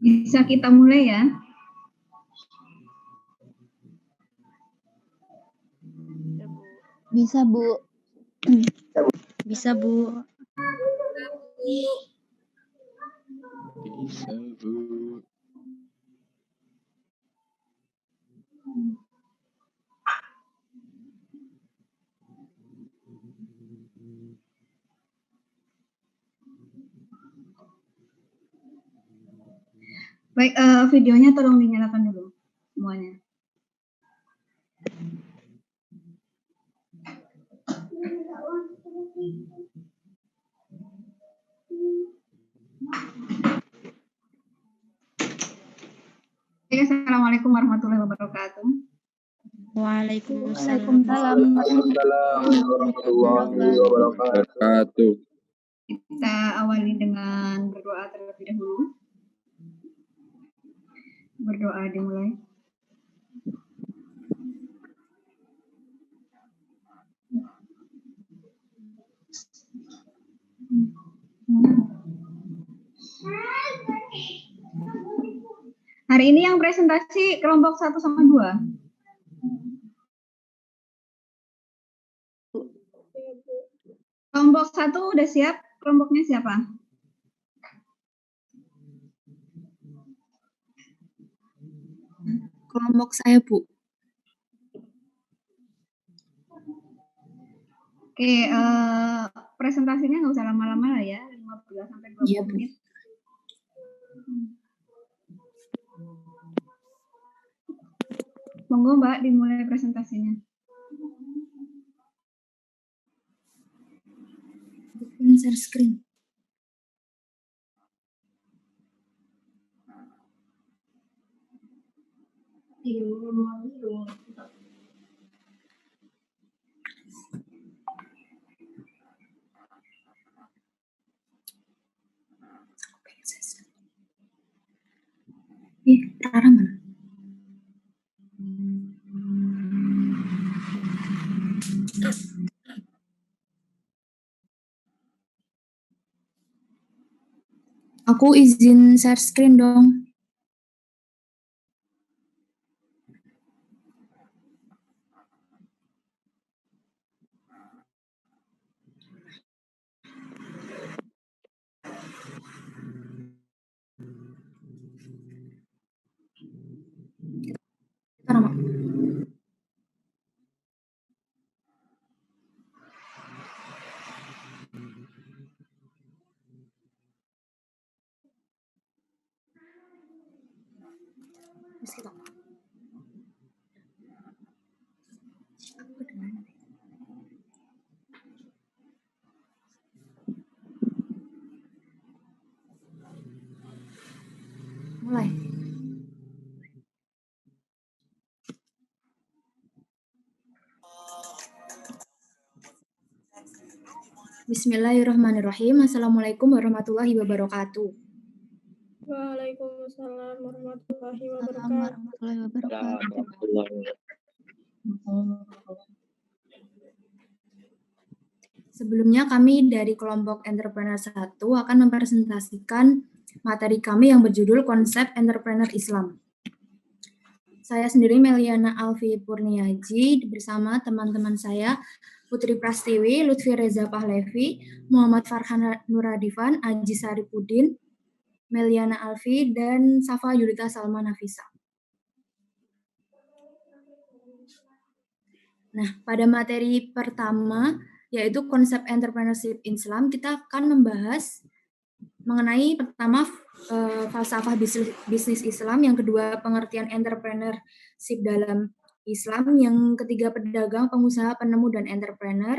Bisa kita mulai ya. Bisa, Bu. Bisa, Bu. Bisa, Bu. Baik, videonya tolong dinyalakan dulu semuanya. Oke, assalamualaikum warahmatullahi wabarakatuh. Waalaikumsalam. Waalaikumsalam warahmatullahi wabarakatuh. Kita awali dengan berdoa terlebih dahulu. Berdoa dimulai. Hari ini yang presentasi kelompok 1 sama 2. Kelompok 1 udah siap? Kelompoknya siapa? Kelompok saya, Bu. Oke, presentasinya nggak usah lama-lama lah ya, 15 sampai 20 Iya, Bu. menit. Monggo Mbak dimulai presentasinya. Share screen. Rara mana? Aku izin share screen dong. Rama. Mulai. Bismillahirrahmanirrahim. Assalamualaikum warahmatullahi wabarakatuh. Waalaikumsalam warahmatullahi warahmatullahi wabarakatuh. Sebelumnya kami dari kelompok Entrepreneur 1 akan mempresentasikan materi kami yang berjudul Konsep Entrepreneur Islam. Saya sendiri Meliana Alfi Purniaji bersama teman-teman saya Putri Prastiwi, Lutfi Reza Pahlevi, Muhammad Farhan Nuradivan, Aji Saripudin, Meliana Alfi, dan Safa Yulita Salma Nafisa. Nah, pada materi pertama, yaitu konsep entrepreneurship Islam, kita akan membahas mengenai pertama falsafah bisnis Islam, yang kedua pengertian entrepreneurship dalam Islam, yang ketiga pedagang, pengusaha, penemu, dan entrepreneur,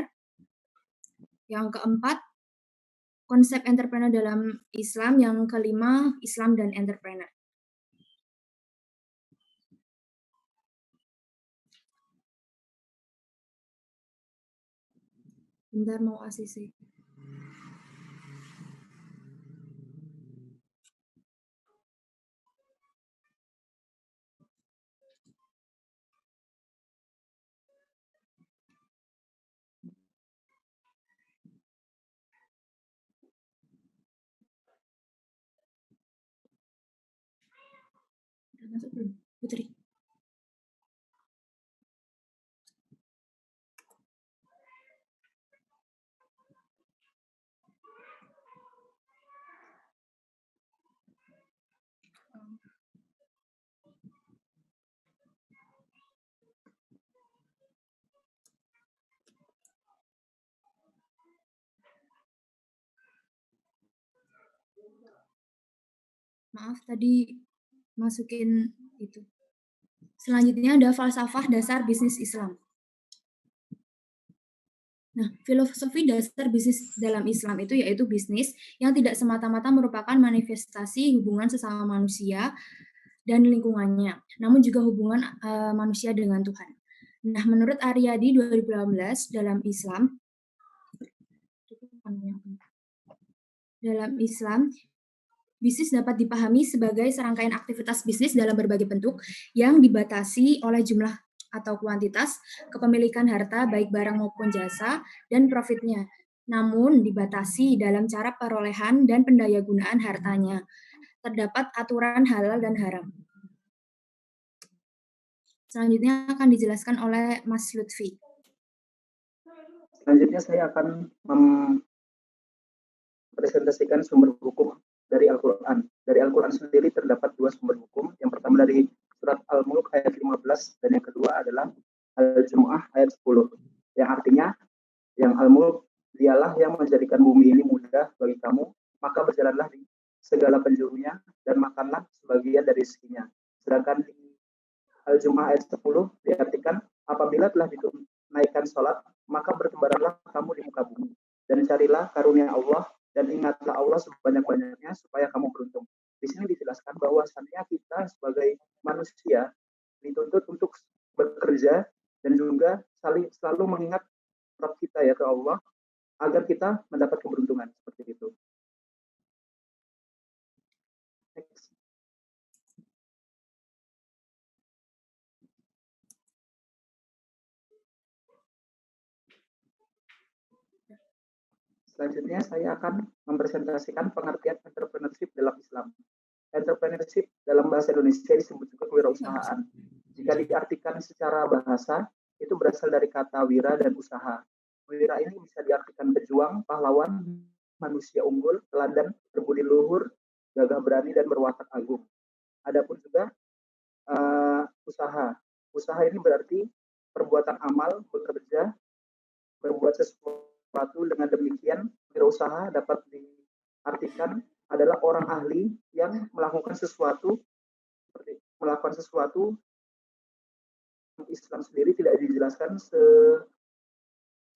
yang keempat konsep entrepreneur dalam Islam, yang kelima Islam dan entrepreneur. Bentar mau ACC. Masuk belum, Putri? Maaf, tadi masukin itu. Selanjutnya ada falsafah dasar bisnis Islam. Nah, filosofi dasar bisnis dalam Islam itu yaitu bisnis yang tidak semata-mata merupakan manifestasi hubungan sesama manusia dan lingkungannya, namun juga hubungan manusia dengan Tuhan. Nah, menurut Aryadi 2018 dalam Islam, bisnis dapat dipahami sebagai serangkaian aktivitas bisnis dalam berbagai bentuk yang dibatasi oleh jumlah atau kuantitas kepemilikan harta baik barang maupun jasa dan profitnya, namun dibatasi dalam cara perolehan dan pendayagunaan hartanya. Terdapat aturan halal dan haram. Selanjutnya akan dijelaskan oleh Mas Lutfi. Selanjutnya saya akan mempresentasikan sumber hukum dari Al-Quran. Dari Al-Quran sendiri terdapat dua sumber hukum. Yang pertama dari surat Al-Mulk ayat 15 dan yang kedua adalah Al-Jumu'ah ayat 10. Yang artinya, yang Al-Mulk, dialah yang menjadikan bumi ini mudah bagi kamu, maka berjalanlah di segala penjurunya dan makanlah sebagian dari rezekinya. Sedangkan di Al-Jumu'ah ayat 10 diartikan, apabila telah dinaikkan sholat, maka bertebaranlah kamu di muka bumi dan carilah karunia Allah dan ingatlah Allah sebanyak-banyaknya supaya kamu beruntung. Di sini dijelaskan bahwasannya kita sebagai manusia dituntut untuk bekerja dan juga selalu mengingat Rabb kita ya ke Allah agar kita mendapat keberuntungan seperti itu. Next. Selanjutnya saya akan mempresentasikan pengertian entrepreneurship dalam Islam. Entrepreneurship dalam bahasa Indonesia disebut juga kewirausahaan. Jika diartikan secara bahasa, itu berasal dari kata wira dan usaha. Wira ini bisa diartikan pejuang, pahlawan, manusia unggul, teladan, berbudi luhur, gagah berani, dan berwatak agung. Adapun juga usaha. Usaha ini berarti perbuatan amal, bekerja, berbuat sesuatu. Dengan demikian, wirausaha dapat diartikan adalah orang ahli yang melakukan sesuatu Islam sendiri tidak dijelaskan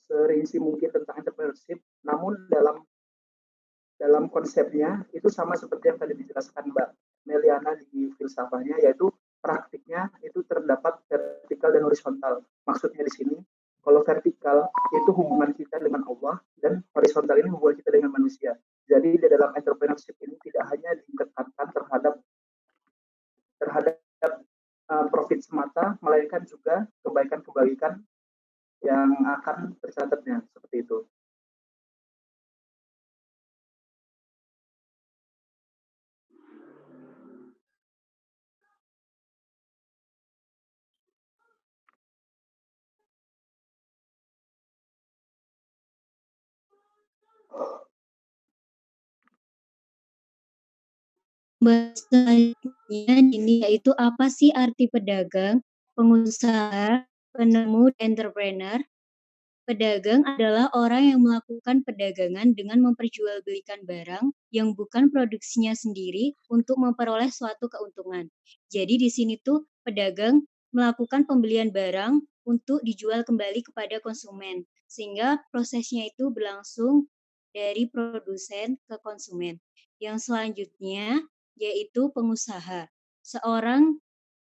serinci mungkin tentang entrepreneurship, namun dalam konsepnya itu sama seperti yang tadi dijelaskan Mbak Meliana di filsafahnya, yaitu praktiknya itu terdapat vertikal dan horizontal. Maksudnya di sini, kalau vertikal itu hubungan kita dengan Allah dan horizontal ini hubungan kita dengan manusia. Jadi di dalam entrepreneurship ini tidak hanya ditekankan terhadap profit semata, melainkan juga kebaikan-kebaikan yang akan tercatatnya seperti itu. Selanjutnya ini yaitu apa sih arti pedagang, pengusaha, penemu, entrepreneur? Pedagang adalah orang yang melakukan perdagangan dengan memperjualbelikan barang yang bukan produksinya sendiri untuk memperoleh suatu keuntungan. Jadi di sini tuh pedagang melakukan pembelian barang untuk dijual kembali kepada konsumen, sehingga prosesnya itu berlangsung dari produsen ke konsumen. Yang selanjutnya yaitu pengusaha. Seorang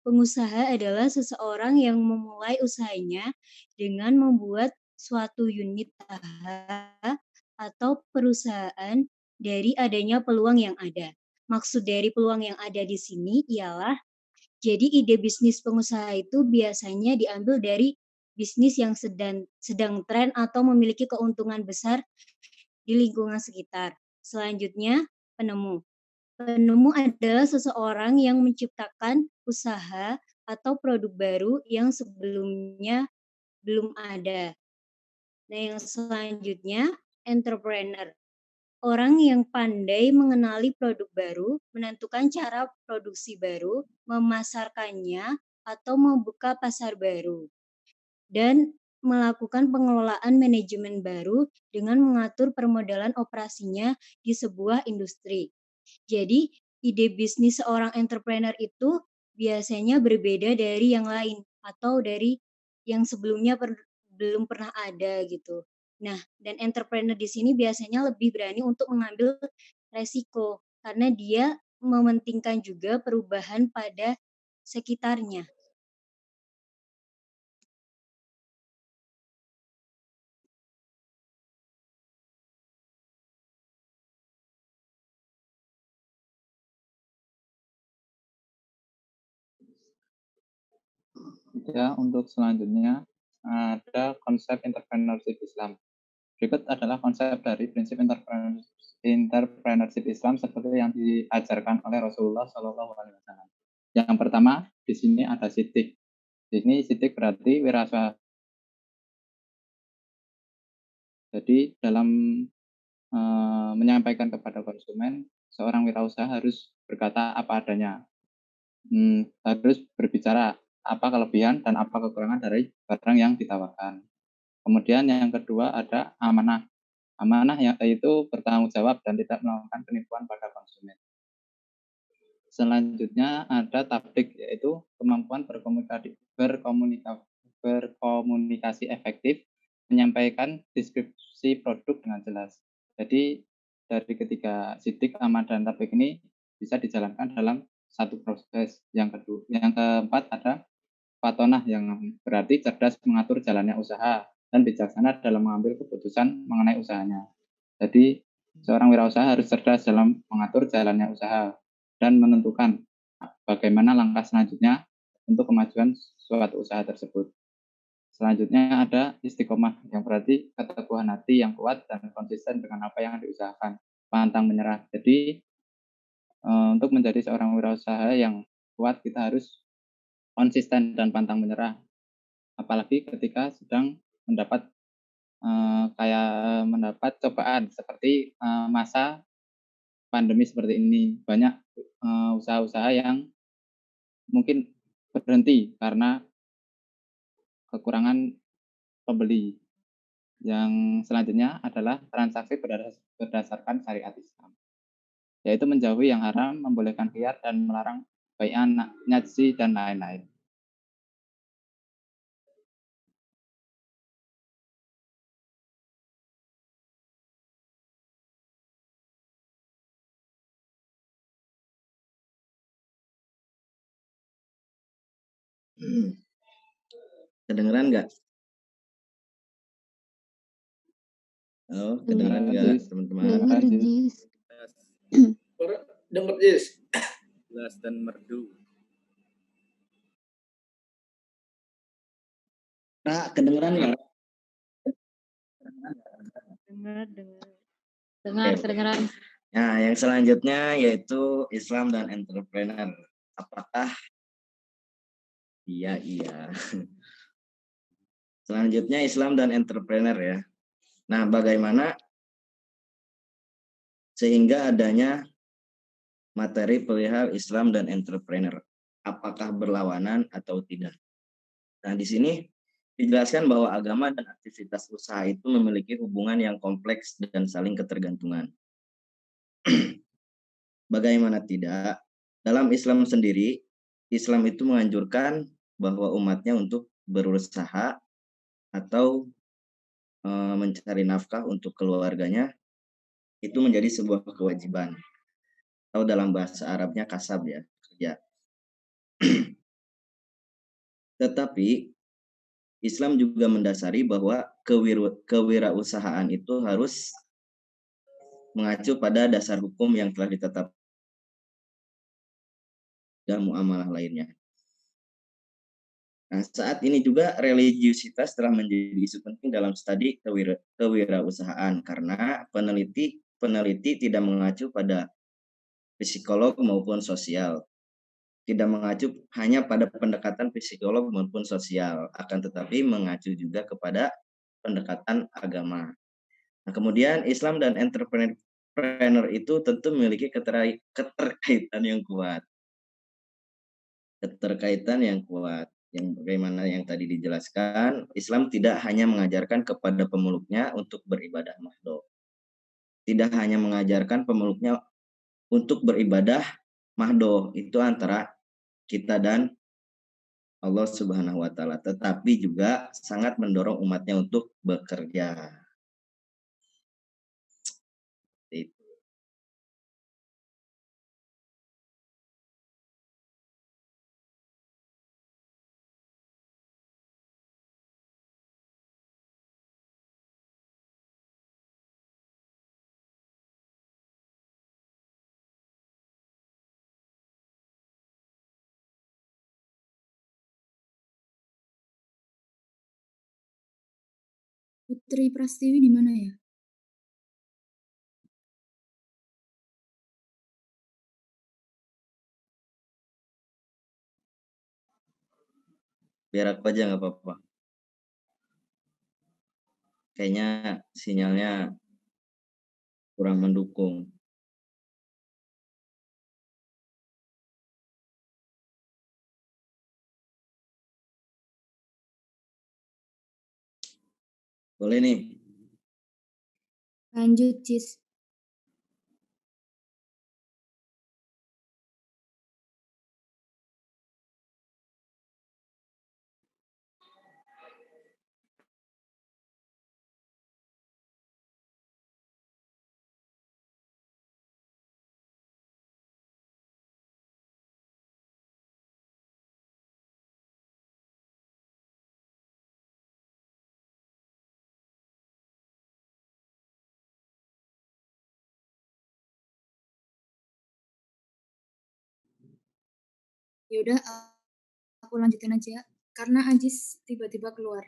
pengusaha adalah seseorang yang memulai usahanya dengan membuat suatu unit usaha atau perusahaan dari adanya peluang yang ada. Maksud dari peluang yang ada di sini ialah, jadi ide bisnis pengusaha itu biasanya diambil dari bisnis yang sedang tren atau memiliki keuntungan besar di lingkungan sekitar. Selanjutnya, penemu. Penemu adalah seseorang yang menciptakan usaha atau produk baru yang sebelumnya belum ada. Nah, yang selanjutnya, entrepreneur. Orang yang pandai mengenali produk baru, menentukan cara produksi baru, memasarkannya, atau membuka pasar baru, dan melakukan pengelolaan manajemen baru dengan mengatur permodalan operasinya di sebuah industri. Jadi, ide bisnis seorang entrepreneur itu biasanya berbeda dari yang lain atau dari yang sebelumnya belum pernah ada gitu. Nah, dan entrepreneur di sini biasanya lebih berani untuk mengambil resiko karena dia mementingkan juga perubahan pada sekitarnya. Ya, untuk selanjutnya ada konsep entrepreneurship Islam. Berikut adalah konsep dari prinsip entrepreneurship Islam seperti yang diajarkan oleh Rasulullah SAW. Yang pertama, di sini ada sidik. Di sini sidik berarti wirausaha. Jadi dalam menyampaikan kepada konsumen, seorang wirausaha harus berkata apa adanya. Harus berbicara apa kelebihan dan apa kekurangan dari barang yang ditawarkan. Kemudian yang kedua ada amanah. Amanah yaitu bertanggung jawab dan tidak melakukan penipuan pada konsumen. Selanjutnya ada tablik, yaitu kemampuan berkomunikasi efektif, menyampaikan deskripsi produk dengan jelas. Jadi dari ketiga sidik, amanah, dan tablik ini bisa dijalankan dalam satu proses. Yang keempat ada fatonah, yang berarti cerdas mengatur jalannya usaha dan bijaksana dalam mengambil keputusan mengenai usahanya. Jadi seorang wirausaha harus cerdas dalam mengatur jalannya usaha dan menentukan bagaimana langkah selanjutnya untuk kemajuan suatu usaha tersebut. Selanjutnya ada istiqomah, yang berarti keteguhan hati yang kuat dan konsisten dengan apa yang diusahakan, pantang menyerah. Jadi untuk menjadi seorang wirausaha yang kuat, kita harus konsisten dan pantang menyerah. Apalagi ketika sedang mendapat mendapat cobaan seperti masa pandemi seperti ini. Banyak usaha-usaha yang mungkin berhenti karena kekurangan pembeli. Yang selanjutnya adalah transaksi berdasarkan syariat Islam, yaitu menjauhi yang haram, membolehkan khiyar, dan melarang bai'an, najzi, dan lain-lain. Kedengeran nggak? Halo, kedengeran nggak teman-teman? Dengar, Jis. Dengar, Jis. Jelas dan merdu. Nah, kedengeran nggak? Dengar, kedengeran. Nah, yang selanjutnya yaitu Islam dan entrepreneur. Apakah? Iya. Selanjutnya Islam dan entrepreneur ya. Nah, bagaimana sehingga adanya materi perihal Islam dan entrepreneur? Apakah berlawanan atau tidak? Nah, di sini dijelaskan bahwa agama dan aktivitas usaha itu memiliki hubungan yang kompleks dan saling ketergantungan. Bagaimana tidak? Dalam Islam sendiri, Islam itu menganjurkan bahwa umatnya untuk berusaha atau mencari nafkah untuk keluarganya itu menjadi sebuah kewajiban. Atau dalam bahasa Arabnya kasab ya, kerja. Tetapi Islam juga mendasari bahwa kewirausahaan itu harus mengacu pada dasar hukum yang telah ditetapkan dan muamalah lainnya. Nah, saat ini juga religiusitas telah menjadi isu penting dalam studi kewirausahaan karena peneliti tidak mengacu pada psikolog maupun sosial. Tidak mengacu hanya pada pendekatan psikolog maupun sosial, akan tetapi mengacu juga kepada pendekatan agama. Nah, kemudian Islam dan entrepreneur itu tentu memiliki keterkaitan yang kuat. Keterkaitan yang kuat. Yang bagaimana yang tadi dijelaskan, Islam tidak hanya mengajarkan kepada pemeluknya untuk beribadah mahdoh. Tidak hanya mengajarkan pemeluknya untuk beribadah mahdoh, itu antara kita dan Allah Subhanahu wa taala, tetapi juga sangat mendorong umatnya untuk bekerja. Itu. Putri Prastiwi di mana ya? Biar aku aja nggak apa-apa. Kayaknya sinyalnya kurang mendukung. Boleh nih. Lanjut, Cis. Ya udah, aku lanjutin aja karena Ajis tiba-tiba keluar.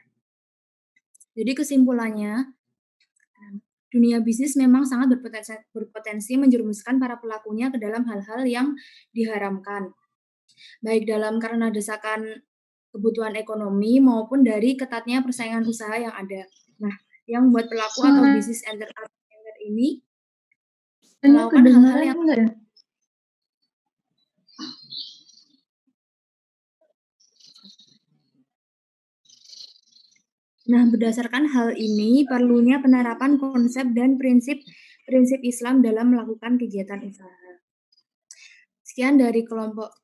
Jadi kesimpulannya, dunia bisnis memang sangat berpotensi menjerumuskan para pelakunya ke dalam hal-hal yang diharamkan, baik dalam karena desakan kebutuhan ekonomi maupun dari ketatnya persaingan usaha yang ada. Nah, yang buat pelaku atau bisnis entrepreneur ini melakukan hal-hal yang Nah, berdasarkan hal ini, perlunya penerapan konsep dan prinsip Islam dalam melakukan kegiatan usaha. Sekian dari kelompok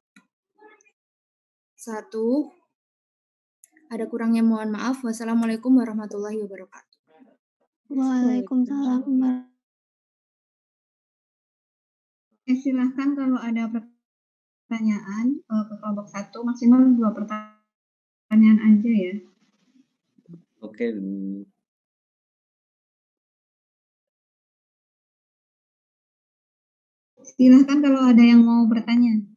1. Ada kurangnya mohon maaf. Wassalamualaikum warahmatullahi wabarakatuh. Waalaikumsalam. Silahkan kalau ada pertanyaan ke kelompok 1, maksimal 2 pertanyaan aja ya. Oke. Silahkan kalau ada yang mau bertanya.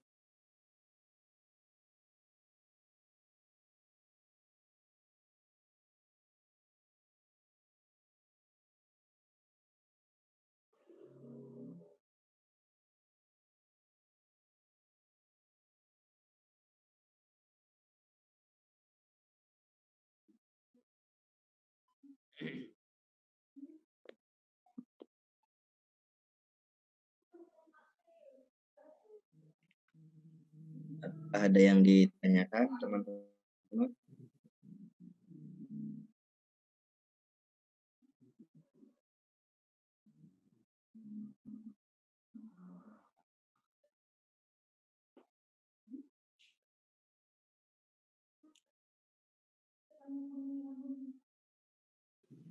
Ada yang ditanyakan, teman-teman?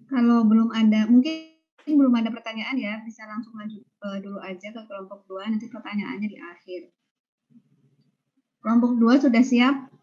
Kalau belum ada, mungkin belum ada pertanyaan ya, bisa langsung lanjut dulu aja ke kelompok 2, nanti pertanyaannya di akhir. Kelompok 2 sudah siap?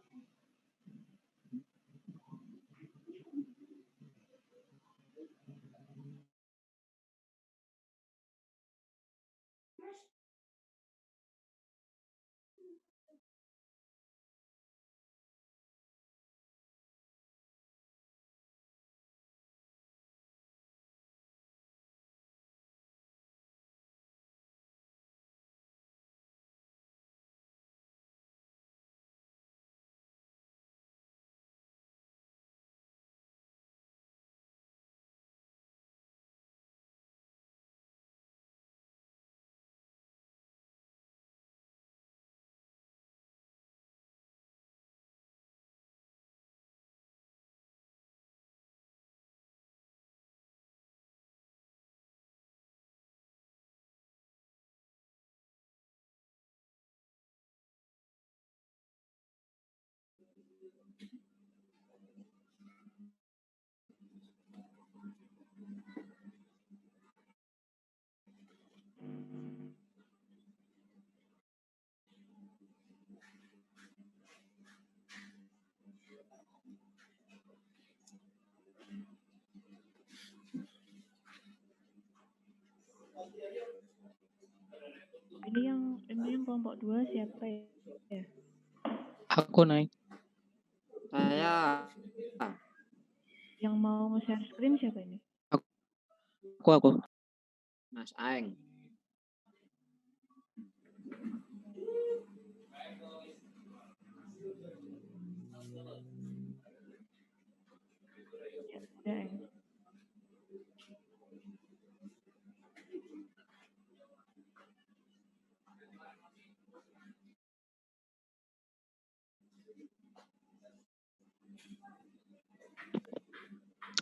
Ini yang kelompok 2 siapa ya? Aku naik. Saya. Yang mau nge-share screen siapa ini? Aku. Mas Aeng. Ya, udah Eng.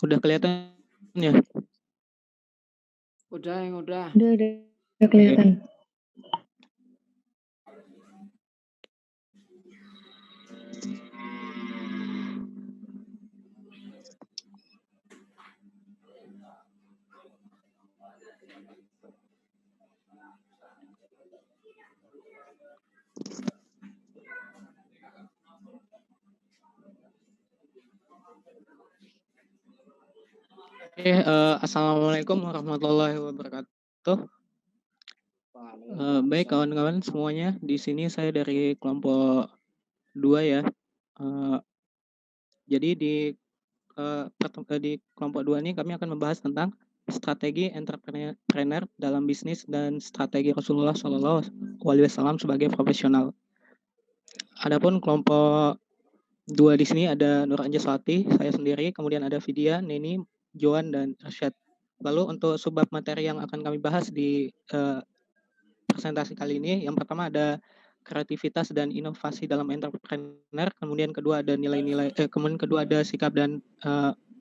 Udah kelihatan ya? Udah yang udah. Udah kelihatan. Oke, assalamualaikum warahmatullahi wabarakatuh. Baik kawan-kawan semuanya, di sini saya dari kelompok 2 ya. Jadi di kelompok 2 ini kami akan membahas tentang strategi entrepreneur dalam bisnis dan strategi Rasulullah SAW sebagai profesional. Adapun kelompok 2 di sini ada Nur Anjaswati, saya sendiri, kemudian ada Vidya, Neni, Joan, dan Arsyad. Lalu untuk subbab materi yang akan kami bahas di presentasi kali ini, yang pertama ada kreativitas dan inovasi dalam entrepreneur, kemudian kedua ada kemudian kedua ada sikap dan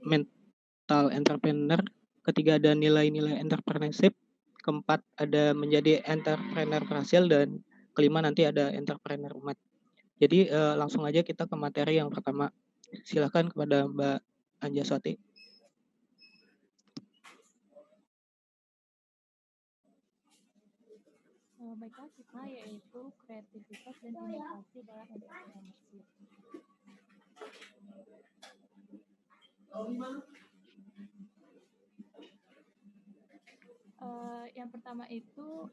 mental entrepreneur, ketiga ada nilai-nilai entrepreneurship, keempat ada menjadi entrepreneur berhasil, dan kelima nanti ada entrepreneur umat. Jadi langsung aja kita ke materi yang pertama. Silakan kepada Mbak Anjaswati. Baiklah, kita yaitu kreativitas dan inovasi dalam entrepreneurship. Yang pertama itu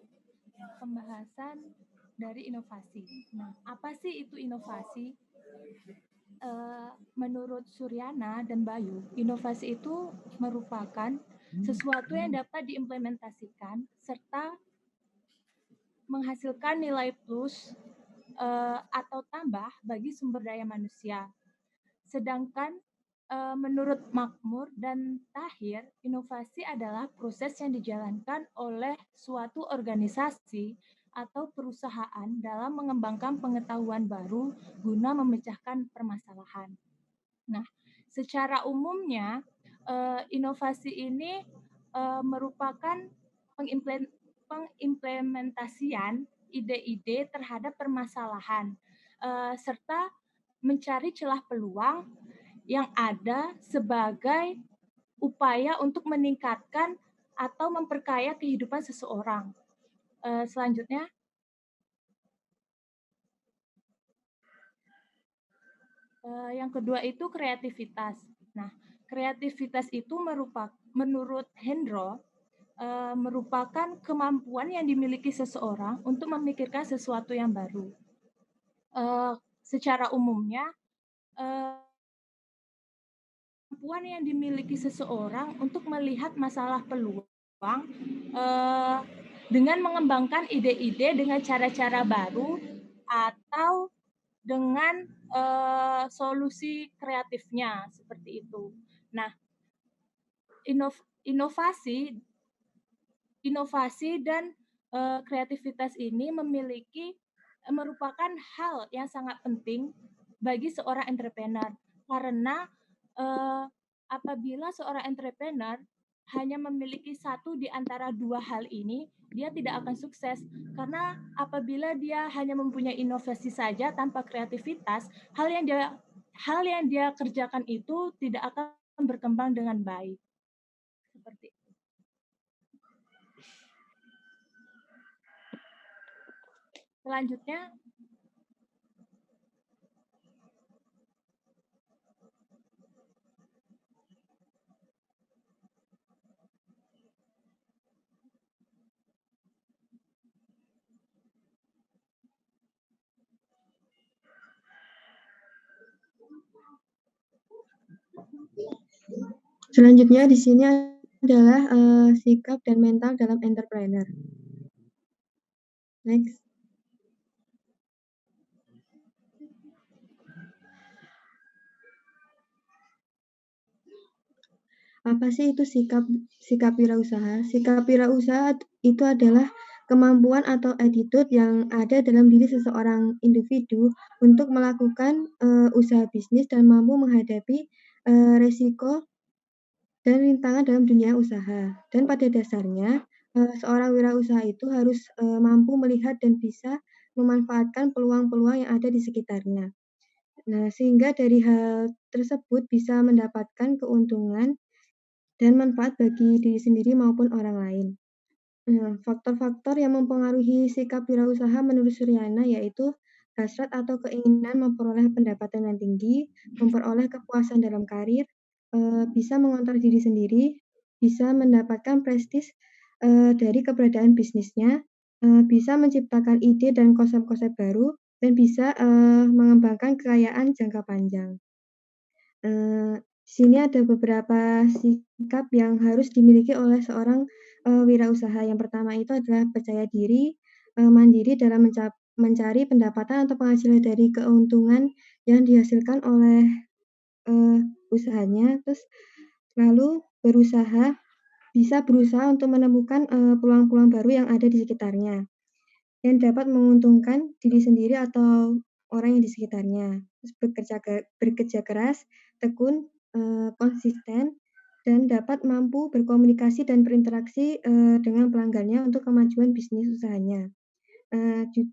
pembahasan dari inovasi. Nah, apa sih itu inovasi? Menurut Suryana dan Bayu, inovasi itu merupakan sesuatu yang dapat diimplementasikan serta menghasilkan nilai plus atau tambah bagi sumber daya manusia. Sedangkan menurut Makmur dan Tahir, inovasi adalah proses yang dijalankan oleh suatu organisasi atau perusahaan dalam mengembangkan pengetahuan baru guna memecahkan permasalahan. Nah, secara umumnya inovasi ini merupakan pengimplementasian ide-ide terhadap permasalahan serta mencari celah peluang yang ada sebagai upaya untuk meningkatkan atau memperkaya kehidupan seseorang. Selanjutnya, yang kedua itu kreativitas. Nah, kreativitas itu menurut Hendro merupakan kemampuan yang dimiliki seseorang untuk memikirkan sesuatu yang baru. Secara umumnya, kemampuan yang dimiliki seseorang untuk melihat masalah peluang dengan mengembangkan ide-ide dengan cara-cara baru atau dengan solusi kreatifnya seperti itu. Nah, inovasi dan kreativitas ini merupakan hal yang sangat penting bagi seorang entrepreneur karena apabila seorang entrepreneur hanya memiliki satu di antara dua hal ini, dia tidak akan sukses. Karena apabila dia hanya mempunyai inovasi saja tanpa kreativitas, hal yang dia kerjakan itu tidak akan berkembang dengan baik. Seperti itu. Selanjutnya, Selanjutnya di sini adalah sikap dan mental dalam entrepreneur. Next. Apa sih itu sikap wirausaha? Sikap wirausaha itu adalah kemampuan atau attitude yang ada dalam diri seseorang individu untuk melakukan usaha bisnis dan mampu menghadapi resiko dan rintangan dalam dunia usaha. Dan pada dasarnya seorang wirausaha itu harus mampu melihat dan bisa memanfaatkan peluang-peluang yang ada di sekitarnya. Nah, sehingga dari hal tersebut bisa mendapatkan keuntungan dan manfaat bagi diri sendiri maupun orang lain. Faktor-faktor yang mempengaruhi sikap wirausaha menurut Suryana yaitu hasrat atau keinginan memperoleh pendapatan yang tinggi, memperoleh kepuasan dalam karir, bisa mengontrol diri sendiri, bisa mendapatkan prestis dari keberadaan bisnisnya, bisa menciptakan ide dan konsep-konsep baru, dan bisa mengembangkan kekayaan jangka panjang. Di sini ada beberapa sikap yang harus dimiliki oleh seorang wirausaha. Yang pertama itu adalah percaya diri, mandiri dalam mencari pendapatan atau penghasilan dari keuntungan yang dihasilkan oleh usahanya. Terus lalu bisa berusaha untuk menemukan peluang-peluang baru yang ada di sekitarnya yang dapat menguntungkan diri sendiri atau orang yang di sekitarnya. Terus bekerja keras, tekun, konsisten, dan dapat mampu berkomunikasi dan berinteraksi dengan pelanggannya untuk kemajuan bisnis usahanya.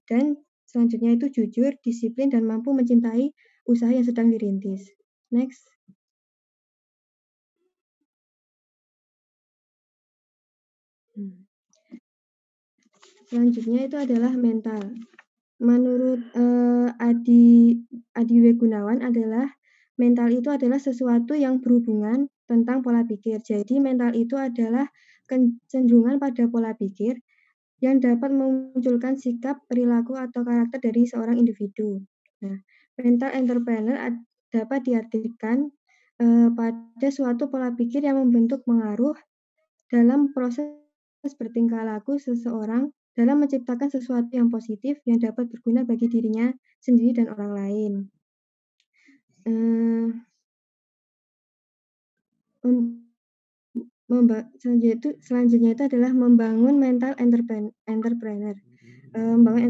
Dan selanjutnya itu jujur, disiplin, dan mampu mencintai usaha yang sedang dirintis. Next. Selanjutnya itu adalah mental. Menurut Adi W. Gunawan adalah mental itu adalah sesuatu yang berhubungan tentang pola pikir. Jadi mental itu adalah kecenderungan pada pola pikir yang dapat memunculkan sikap, perilaku, atau karakter dari seorang individu. Nah, mental entrepreneur dapat diartikan pada suatu pola pikir yang membentuk pengaruh dalam proses bertingkah laku seseorang dalam menciptakan sesuatu yang positif yang dapat berguna bagi dirinya sendiri dan orang lain. Selanjutnya itu adalah membangun mental entrepreneur. Membangun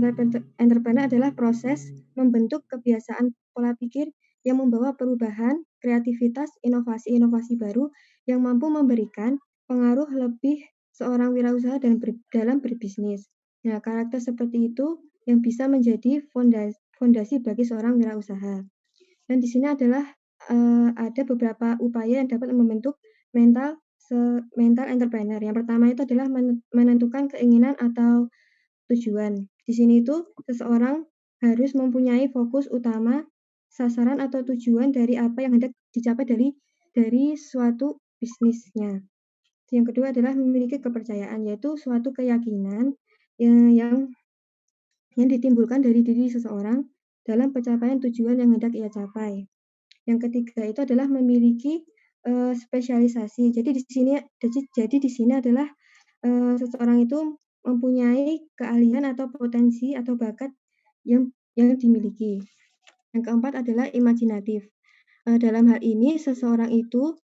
entrepreneur adalah proses membentuk kebiasaan pola pikir yang membawa perubahan, kreativitas, inovasi-inovasi baru yang mampu memberikan pengaruh lebih seorang wirausaha dalam berbisnis. Nah, karakter seperti itu yang bisa menjadi fondasi bagi seorang wirausaha. Dan di sini adalah ada beberapa upaya yang dapat membentuk mental entrepreneur. Yang pertama itu adalah menentukan keinginan atau tujuan. Di sini itu seseorang harus mempunyai fokus utama, sasaran atau tujuan dari apa yang hendak dicapai dari suatu bisnisnya. Yang kedua adalah memiliki kepercayaan, yaitu suatu keyakinan yang ditimbulkan dari diri seseorang dalam pencapaian tujuan yang hendak ia capai. Yang ketiga itu adalah memiliki spesialisasi. Jadi di sini adalah seseorang itu mempunyai keahlian atau potensi atau bakat yang dimiliki. Yang keempat adalah imajinatif. Dalam hal ini seseorang itu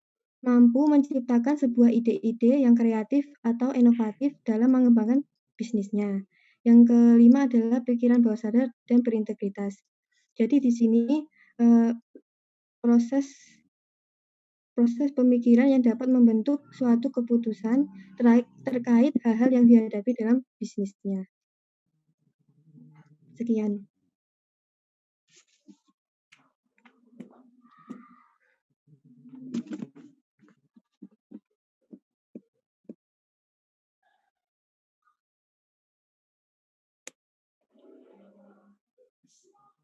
mampu menciptakan sebuah ide-ide yang kreatif atau inovatif dalam mengembangkan bisnisnya. Yang kelima adalah pikiran bawah sadar dan berintegritas. Jadi di sini proses pemikiran yang dapat membentuk suatu keputusan terkait hal-hal yang dihadapi dalam bisnisnya. Sekian.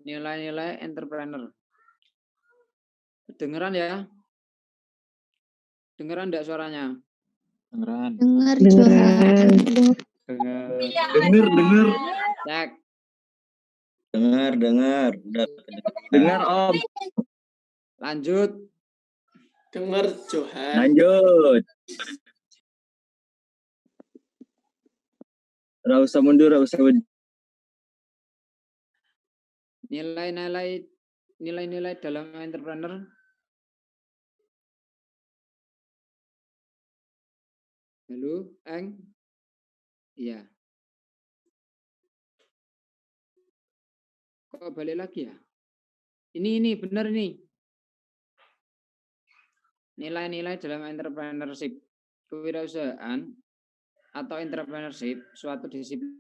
Nilai-nilai entrepreneur. Dengeran ya? Dengeran enggak suaranya? Dengeran. Dengar. Cek. Dengar. Udah. Dengar, Om. Lanjut. Dengar Johan. Lanjut. Ora usah mundur, ora usah mundur. Nilai-nilai dalam entrepreneur. Halo, Eng? Iya. Kok balik lagi ya? Ini benar nih. Nilai-nilai dalam entrepreneurship. Kewirausahaan atau entrepreneurship suatu disiplin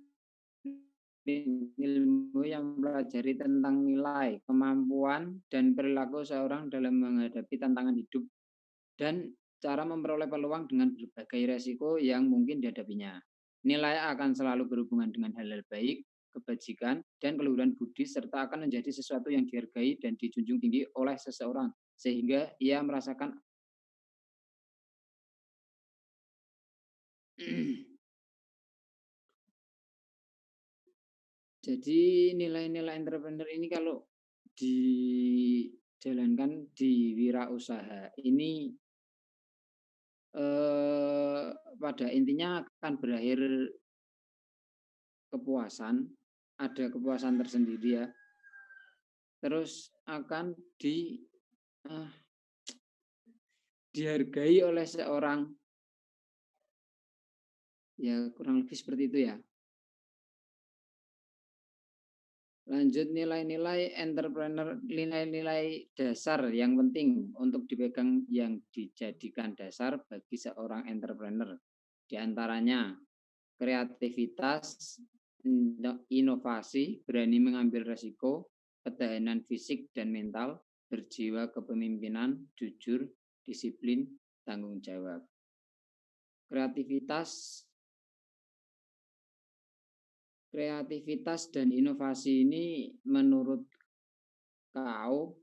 ilmu yang mempelajari tentang nilai, kemampuan, dan perilaku seorang dalam menghadapi tantangan hidup dan cara memperoleh peluang dengan berbagai resiko yang mungkin dihadapinya. Nilai akan selalu berhubungan dengan hal-hal baik, kebajikan, dan keluhuran budi, serta akan menjadi sesuatu yang dihargai dan dijunjung tinggi oleh seseorang, sehingga ia merasakan Jadi nilai-nilai entrepreneur ini kalau dijalankan di wirausaha ini pada intinya akan berakhir kepuasan, ada kepuasan tersendiri ya. Terus akan dihargai oleh seorang, ya kurang lebih seperti itu ya. Lanjut nilai-nilai entrepreneur, nilai-nilai dasar yang penting untuk dipegang yang dijadikan dasar bagi seorang entrepreneur. Di antaranya kreativitas, inovasi, berani mengambil resiko, ketahanan fisik dan mental, berjiwa kepemimpinan, jujur, disiplin, tanggung jawab. Kreativitas dan inovasi ini menurut kau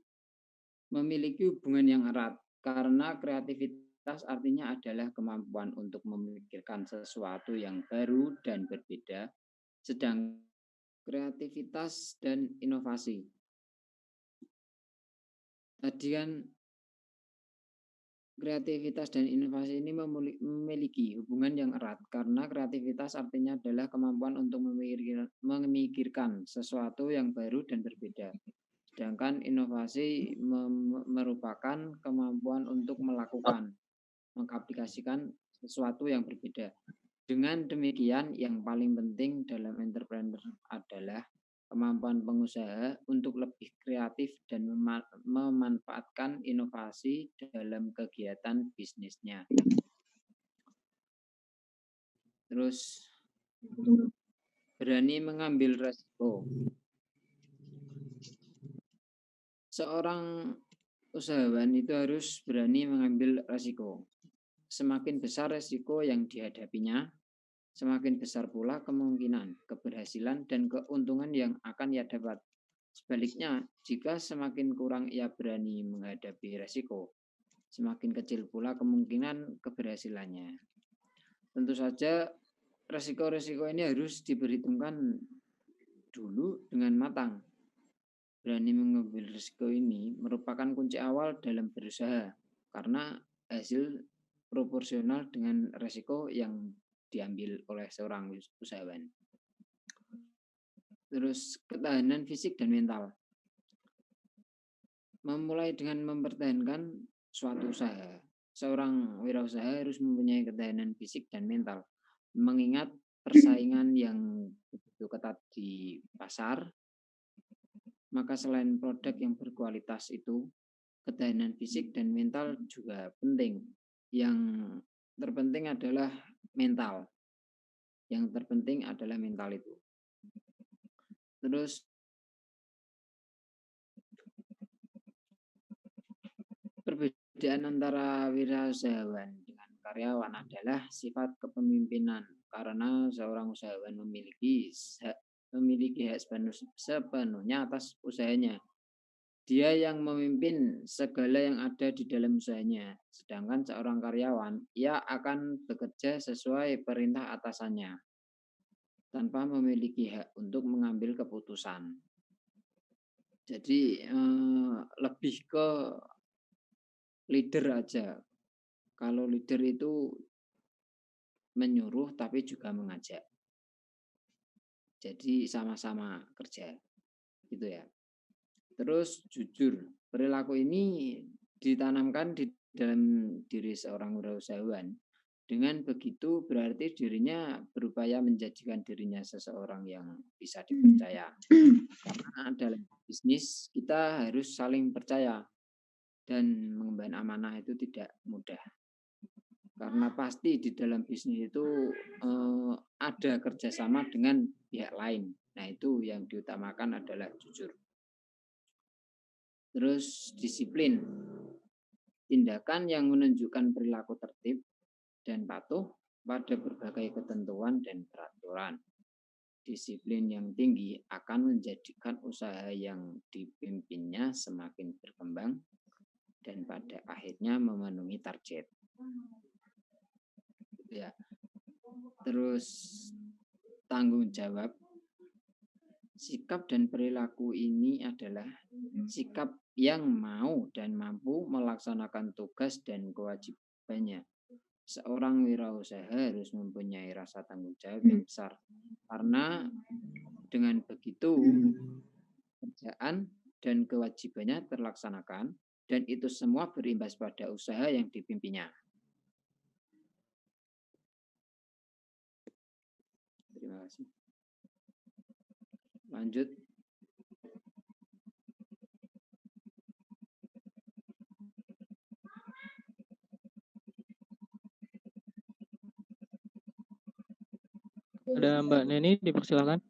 memiliki hubungan yang erat karena kreativitas artinya adalah kemampuan untuk memikirkan sesuatu yang baru dan berbeda, sedang kreativitas dan inovasi. Tadi kan kreativitas dan inovasi ini memiliki hubungan yang erat karena kreativitas artinya adalah kemampuan untuk memikirkan sesuatu yang baru dan berbeda. Sedangkan inovasi merupakan kemampuan untuk melakukan, mengaplikasikan sesuatu yang berbeda. Dengan demikian, yang paling penting dalam entrepreneur adalah kemampuan pengusaha untuk lebih kreatif dan memanfaatkan inovasi dalam kegiatan bisnisnya. Terus berani mengambil resiko. Seorang usahawan itu harus berani mengambil resiko. Semakin besar resiko yang dihadapinya, semakin besar pula kemungkinan, keberhasilan, dan keuntungan yang akan ia dapat. Sebaliknya, jika semakin kurang ia berani menghadapi resiko, semakin kecil pula kemungkinan keberhasilannya. Tentu saja, resiko-resiko ini harus diperhitungkan dulu dengan matang. Berani mengambil resiko ini merupakan kunci awal dalam berusaha, karena hasil proporsional dengan resiko yang diambil oleh seorang usahawan. Terus ketahanan fisik dan mental. Memulai dengan mempertahankan suatu usaha. Seorang wirausaha harus mempunyai ketahanan fisik dan mental. Mengingat persaingan yang begitu ketat di pasar, maka selain produk yang berkualitas itu, ketahanan fisik dan mental juga penting. Yang terpenting adalah mental. Yang terpenting adalah mental itu. Terus perbedaan antara wirausahawan dengan karyawan adalah sifat kepemimpinan. Karena seorang usahawan memiliki hak sepenuhnya atas usahanya. Dia yang memimpin segala yang ada di dalam usahanya. Sedangkan seorang karyawan, ia akan bekerja sesuai perintah atasannya, tanpa memiliki hak untuk mengambil keputusan. Jadi lebih ke leader aja. Kalau leader itu menyuruh tapi juga mengajak. Jadi sama-sama kerja, gitu ya. Terus jujur, perilaku ini ditanamkan di dalam diri seorang wirausahawan. Dengan begitu berarti dirinya berupaya menjadikan dirinya seseorang yang bisa dipercaya. Karena dalam bisnis kita harus saling percaya dan mengemban amanah itu tidak mudah. Karena pasti di dalam bisnis itu ada kerjasama dengan pihak lain. Nah itu yang diutamakan adalah jujur. Terus disiplin. Tindakan yang menunjukkan perilaku tertib dan patuh pada berbagai ketentuan dan peraturan. Disiplin yang tinggi akan menjadikan usaha yang dipimpinnya semakin berkembang dan pada akhirnya memenuhi target. Ya. Terus tanggung jawab. Sikap dan perilaku ini adalah sikap yang mau dan mampu melaksanakan tugas dan kewajibannya. Seorang wirausaha harus mempunyai rasa tanggung jawab yang besar. Karena dengan begitu pekerjaan dan kewajibannya terlaksanakan dan itu semua berimbas pada usaha yang dipimpinnya. Terima kasih. Lanjut. Ada Mbak Neni, dipersilakan.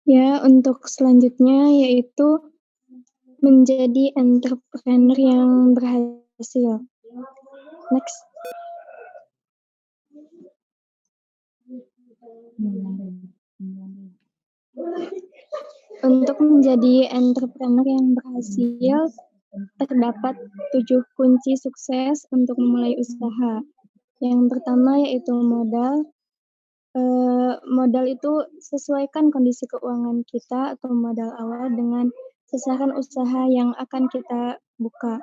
Ya, untuk selanjutnya yaitu menjadi entrepreneur yang berhasil. Next. Untuk menjadi entrepreneur yang berhasil, terdapat 7 kunci sukses untuk memulai usaha. Yang pertama yaitu modal. Modal itu sesuaikan kondisi keuangan kita atau modal awal dengan sasaran usaha yang akan kita buka.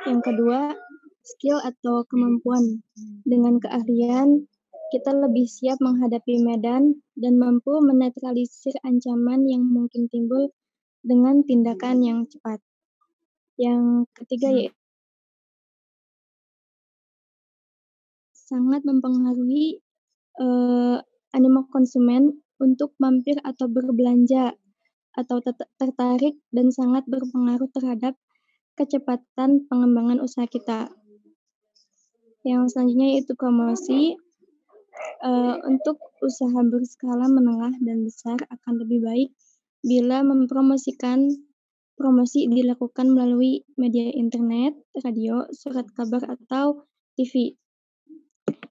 Yang kedua, skill atau kemampuan. Dengan keahlian, kita lebih siap menghadapi medan dan mampu menetralisir ancaman yang mungkin timbul dengan tindakan yang cepat. Yang ketiga yaitu sangat mempengaruhi animo konsumen untuk mampir atau berbelanja atau tertarik dan sangat berpengaruh terhadap kecepatan pengembangan usaha kita. Yang selanjutnya yaitu promosi. Untuk usaha berskala menengah dan besar akan lebih baik bila mempromosikan promosi dilakukan melalui media internet, radio, surat kabar, atau TV.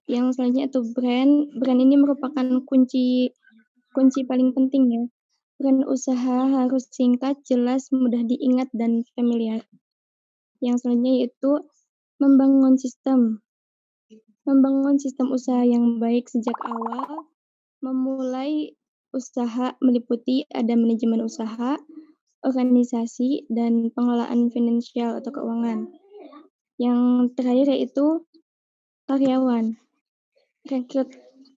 Yang selanjutnya itu brand. Brand ini merupakan kunci paling penting ya. Brand usaha harus singkat, jelas, mudah diingat, dan familiar. Yang selanjutnya yaitu membangun sistem. Membangun sistem usaha yang baik sejak awal, memulai usaha meliputi ada manajemen usaha, organisasi, dan pengelolaan finansial atau keuangan. Yang terakhir yaitu karyawan. Rekrut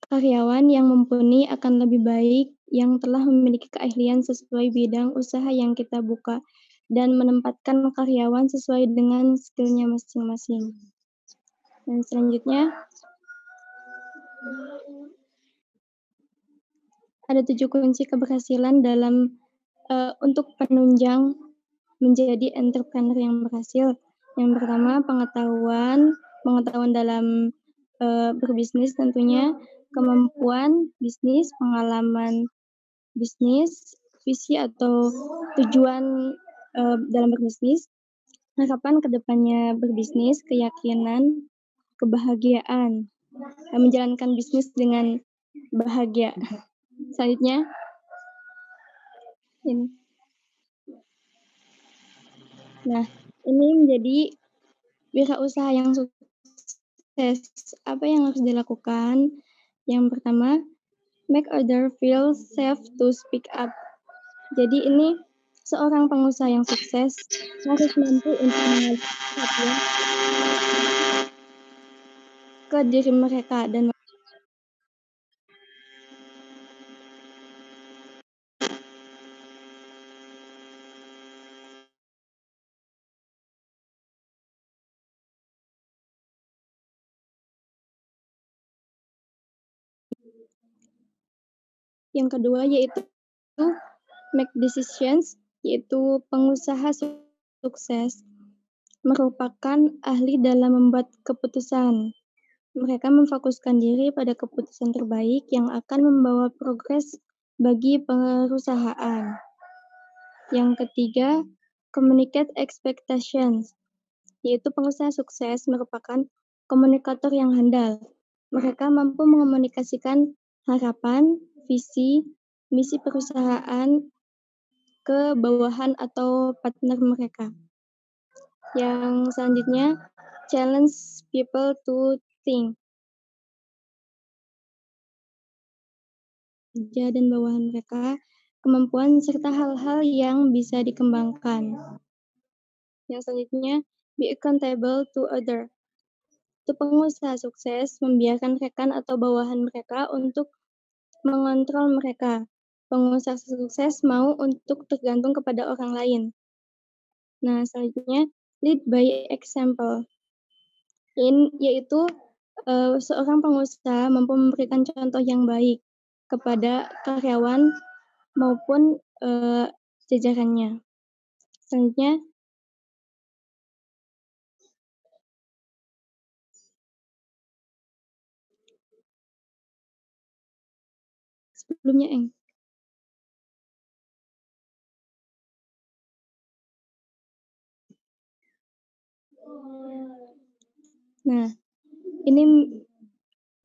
karyawan yang mumpuni akan lebih baik yang telah memiliki keahlian sesuai bidang usaha yang kita buka dan menempatkan karyawan sesuai dengan skill-nya masing-masing. Dan selanjutnya ada 7 kunci keberhasilan dalam untuk penunjang menjadi entrepreneur yang berhasil. Yang pertama pengetahuan dalam berbisnis tentunya, kemampuan bisnis, pengalaman bisnis, visi atau tujuan dalam berbisnis, harapan kedepannya berbisnis, keyakinan, kebahagiaan, menjalankan bisnis dengan bahagia. Selanjutnya, ini. Nah, ini menjadi wirausaha yang sukses. Apa yang harus dilakukan? Yang pertama, make other feel safe to speak up. Jadi ini Seorang pengusaha yang sukses harus mampu untuk mengalihkan perhatian ke diri mereka dan yang kedua yaitu make decisions, yaitu pengusaha sukses merupakan ahli dalam membuat keputusan. Mereka memfokuskan diri pada keputusan terbaik yang akan membawa progres bagi perusahaan. Yang ketiga, communicate expectations, yaitu pengusaha sukses merupakan komunikator yang handal. Mereka mampu mengomunikasikan harapan, visi, misi perusahaan ke bawahan atau partner mereka. Yang selanjutnya, challenge people to think. Kerja dan bawahan mereka, kemampuan serta hal-hal yang bisa dikembangkan. Yang selanjutnya, be accountable to other. Itu pengusaha sukses membiarkan rekan atau bawahan mereka untuk mengontrol mereka. Pengusaha sukses mau untuk tergantung kepada orang lain. Nah, selanjutnya, lead by example. Yaitu seorang pengusaha mampu memberikan contoh yang baik kepada karyawan maupun jajarannya. Selanjutnya, sebelumnya Nah, ini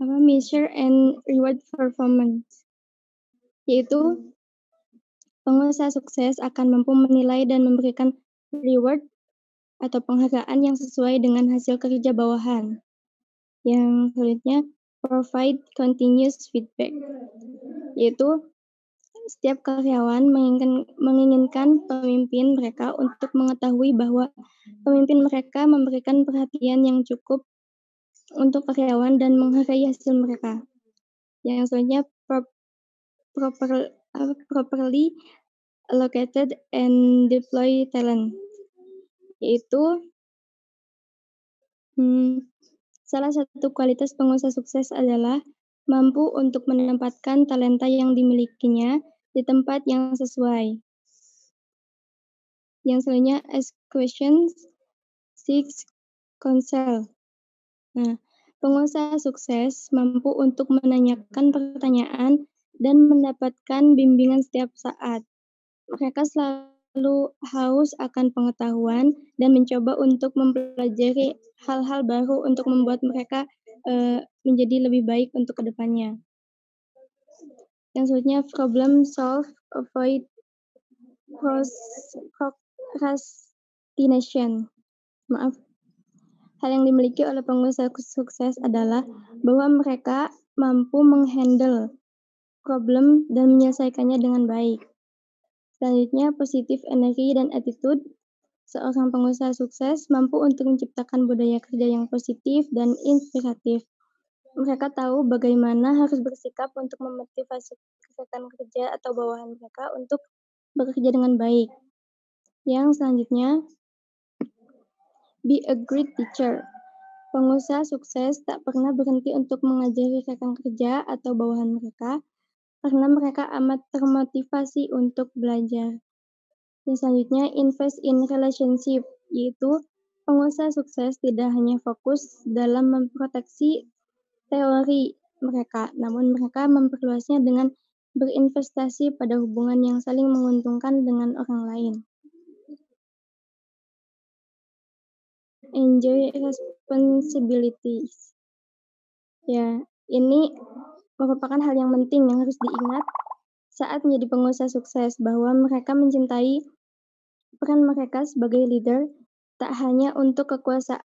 measure and reward performance, yaitu pengusaha sukses akan mampu menilai dan memberikan reward atau penghargaan yang sesuai dengan hasil kerja bawahan. Yang selanjutnya, provide continuous feedback, yaitu setiap karyawan menginginkan pemimpin mereka untuk mengetahui bahwa pemimpin mereka memberikan perhatian yang cukup untuk karyawan dan menghargai hasil mereka. Yang selanjutnya, properly allocated and deploy talent, yaitu salah satu kualitas pengusaha sukses adalah mampu untuk menempatkan talenta yang dimilikinya di tempat yang sesuai. Yang selanjutnya, ask questions, seek counsel. Nah, pengusaha sukses mampu untuk menanyakan pertanyaan dan mendapatkan bimbingan setiap saat. Mereka selalu haus akan pengetahuan dan mencoba untuk mempelajari hal-hal baru untuk membuat mereka menjadi lebih baik untuk kedepannya. Yang selanjutnya, problem solve, avoid procrastination. Hal yang dimiliki oleh pengusaha sukses adalah bahwa mereka mampu menghandle problem dan menyelesaikannya dengan baik. Selanjutnya, positive energy dan attitude. Seorang pengusaha sukses mampu untuk menciptakan budaya kerja yang positif dan inspiratif. Mereka tahu bagaimana harus bersikap untuk memotivasi rekan kerja atau bawahan mereka untuk bekerja dengan baik. Yang selanjutnya, be a great teacher. Pengusaha sukses tak pernah berhenti untuk mengajari rekan kerja atau bawahan mereka karena mereka amat termotivasi untuk belajar. Yang selanjutnya, invest in relationship, yaitu pengusaha sukses tidak hanya fokus dalam memproteksi teori mereka, namun mereka memperluasnya dengan berinvestasi pada hubungan yang saling menguntungkan dengan orang lain. Enjoy responsibilities. Ya, ini merupakan hal yang penting yang harus diingat saat menjadi pengusaha sukses, bahwa mereka mencintai peran mereka sebagai leader tak hanya untuk kekuasaan,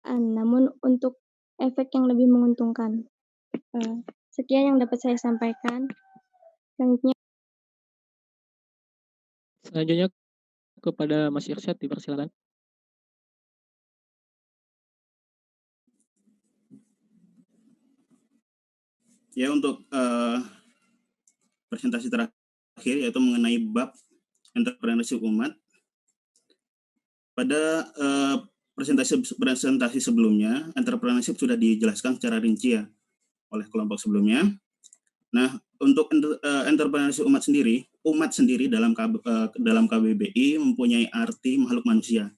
namun untuk efek yang lebih menguntungkan. Sekian yang dapat saya sampaikan. Selanjutnya Selanjutnya kepada Mas Irsyad, dipersilakan. Ya, untuk presentasi terakhir yaitu mengenai bab entrepreneurship umat. Pada presentasi sebelumnya, entrepreneurship sudah dijelaskan secara rinci ya oleh kelompok sebelumnya. Nah, untuk entrepreneurship umat sendiri dalam KBBI mempunyai arti makhluk manusia.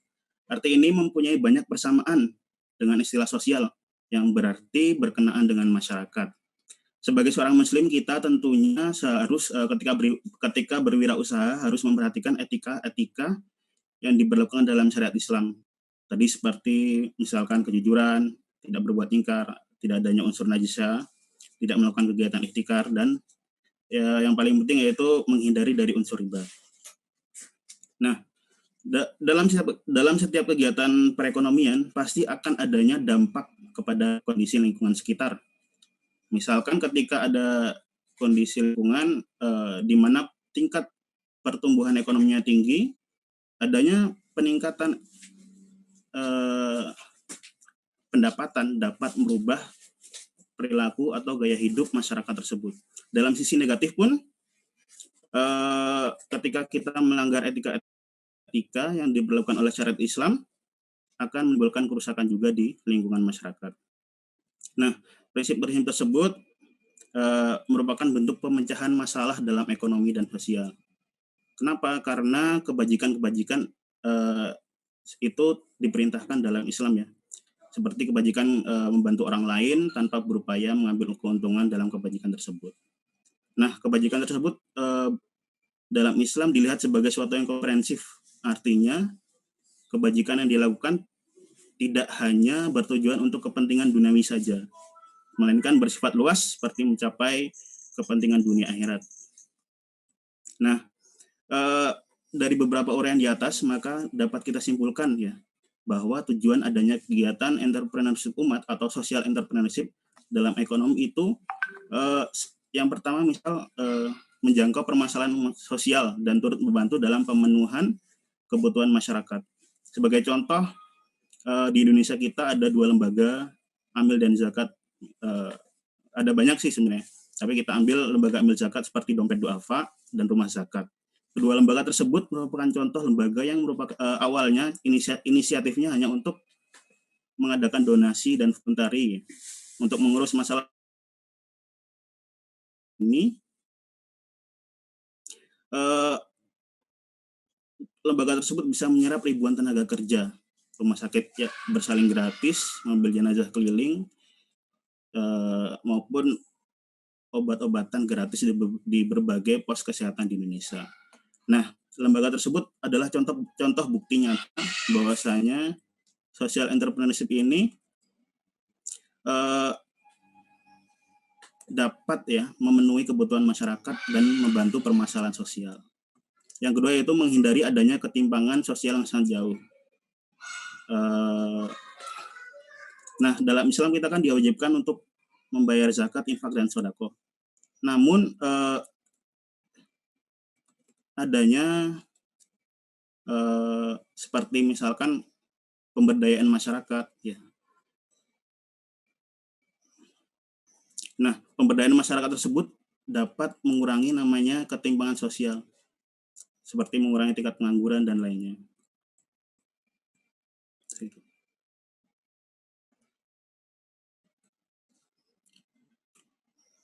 Arti ini mempunyai banyak persamaan dengan istilah sosial yang berarti berkenaan dengan masyarakat. Sebagai seorang muslim, kita tentunya seharus ketika berwirausaha harus memperhatikan etika yang diberlakukan dalam syariat Islam. Tadi seperti misalkan kejujuran, tidak berbuat ingkar, tidak adanya unsur najisah, tidak melakukan kegiatan ihtikar, dan ya, yang paling penting yaitu menghindari dari unsur riba. Nah, dalam setiap kegiatan perekonomian pasti akan adanya dampak kepada kondisi lingkungan sekitar. Misalkan ketika ada kondisi lingkungan di mana tingkat pertumbuhan ekonominya tinggi, adanya peningkatan pendapatan dapat merubah perilaku atau gaya hidup masyarakat tersebut. Dalam sisi negatif pun, ketika kita melanggar etika yang diberlakukan oleh syariat Islam, akan menimbulkan kerusakan juga di lingkungan masyarakat. Nah, prinsip-prinsip tersebut merupakan bentuk pemecahan masalah dalam ekonomi dan sosial. Kenapa? Karena kebajikan-kebajikan itu diperintahkan dalam Islam ya. Seperti kebajikan membantu orang lain tanpa berupaya mengambil keuntungan dalam kebajikan tersebut. Nah, kebajikan tersebut dalam Islam dilihat sebagai sesuatu yang komprehensif. Artinya, kebajikan yang dilakukan tidak hanya bertujuan untuk kepentingan duniawi saja, melainkan bersifat luas seperti mencapai kepentingan dunia akhirat. Nah, dari beberapa uraian di atas, maka dapat kita simpulkan ya, bahwa tujuan adanya kegiatan entrepreneurship umat atau social entrepreneurship dalam ekonomi itu yang pertama misal menjangkau permasalahan sosial dan turut membantu dalam pemenuhan kebutuhan masyarakat. Sebagai contoh, di Indonesia kita ada 2 lembaga, Amil dan Zakat. Ada banyak sih sebenarnya, tapi kita ambil lembaga Amil Zakat seperti Dompet Duafa dan Rumah Zakat. Kedua lembaga tersebut merupakan contoh lembaga yang merupakan awalnya inisiatifnya hanya untuk mengadakan donasi dan voluntari untuk mengurus masalah ini. Lembaga tersebut bisa menyerap ribuan tenaga kerja. Rumah sakit ya bersalin gratis, mobil jenazah keliling, maupun obat-obatan gratis di berbagai pos kesehatan di Indonesia. Nah, lembaga tersebut adalah contoh bukti nyata bahwasanya social entrepreneurship ini dapat ya memenuhi kebutuhan masyarakat dan membantu permasalahan sosial. Yang kedua yaitu menghindari adanya ketimpangan sosial yang sangat jauh. Nah, dalam Islam kita kan diwajibkan untuk membayar zakat, infak, dan sedekah. Namun adanya seperti misalkan pemberdayaan masyarakat ya. Nah, pemberdayaan masyarakat tersebut dapat mengurangi namanya ketimpangan sosial, seperti mengurangi tingkat pengangguran dan lainnya.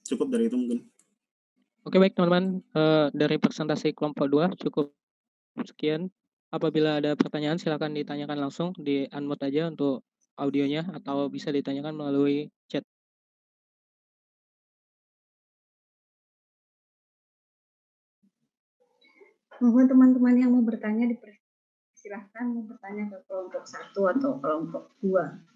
Cukup dari itu mungkin. Oke, baik teman-teman, dari presentasi kelompok 2 cukup sekian. Apabila ada pertanyaan silakan ditanyakan langsung, di unmute aja untuk audionya atau bisa ditanyakan melalui chat. Mohon teman-teman yang mau bertanya dipersilahkan mau bertanya ke kelompok 1 atau kelompok 2.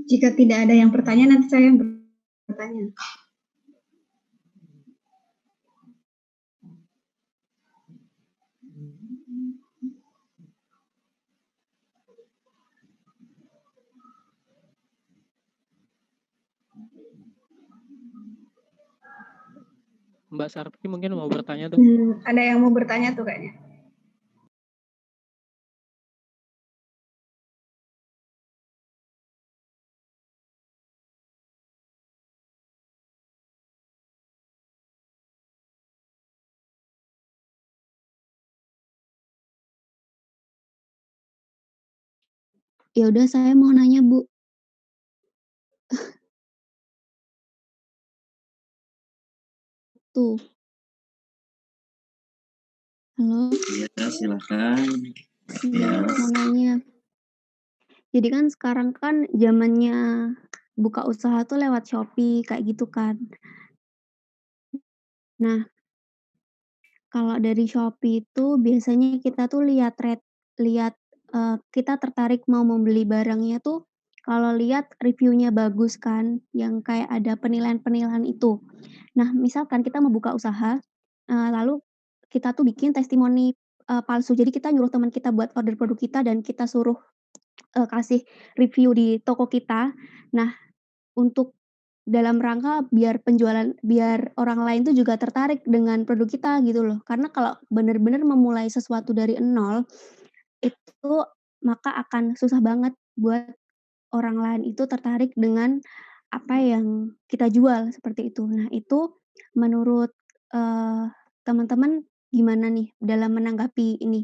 Jika tidak ada yang bertanya, nanti saya yang bertanya. Mbak Sarti mungkin mau bertanya tuh. Ada yang mau bertanya tuh kayaknya. Ya udah, saya mau nanya, Bu. Tuh. Halo? Iya, silakan. Iya, Ya. mau nanya. Jadi kan sekarang kan zamannya buka usaha tuh lewat Shopee kayak gitu kan. Nah, kalau dari Shopee itu biasanya kita tuh lihat kita tertarik mau membeli barangnya tuh kalau lihat reviewnya bagus kan, yang kayak ada penilaian-penilaian itu. Nah, misalkan kita mau buka usaha, lalu kita tuh bikin testimoni, palsu. Jadi kita nyuruh teman kita buat order produk kita dan kita suruh, kasih review di toko kita. Nah, untuk dalam rangka biar orang lain tuh juga tertarik dengan produk kita gitu loh. Karena kalau bener-bener memulai sesuatu dari nol, itu maka akan susah banget buat orang lain itu tertarik dengan apa yang kita jual, seperti itu. Nah, itu menurut, teman-teman gimana nih dalam menanggapi ini,